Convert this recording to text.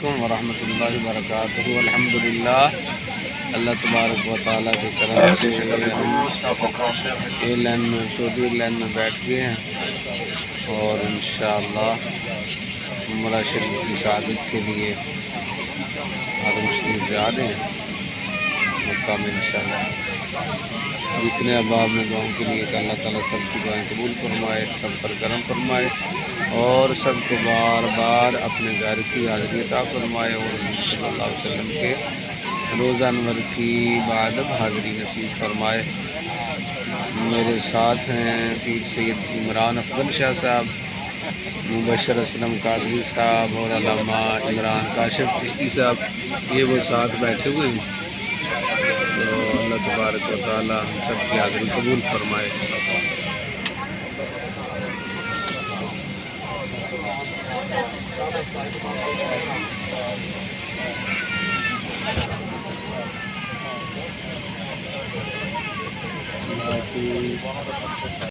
علیکم ورحمۃ اللہ وبرکاتہ۔ الحمدللہ، اللہ تبارک و تعالیٰ کی طرف سے سعودی ایئر لائن میں بیٹھ گئے ہیں اور انشاءاللہ عمرہ شریف کی سعادت کے لیے حرم شریف جا رہے ہیں مکہ میں انشاءاللہ۔ جتنے احباب نے دعاؤں کے لیے کہ اللہ تعالیٰ سب کی دعائیں قبول فرمائے، سب پر کرم فرمائے اور سب کو بار بار اپنے گھر کی حاضری عطا فرمائے اور صلی اللہ علیہ وسلم کے روزہ انور کی بعد حاضری نصیب فرمائے۔ میرے ساتھ ہیں پیر سید عمران افضل شاہ صاحب، مبشر اسلم قادری صاحب اور علامہ عمران کاشف چشتی صاحب، یہ وہ ساتھ بیٹھے ہوئے ہیں۔ تو اللہ تبارک و تعالیٰ ہم سب کی حاضری قبول فرمائے۔ اللہ حافظ۔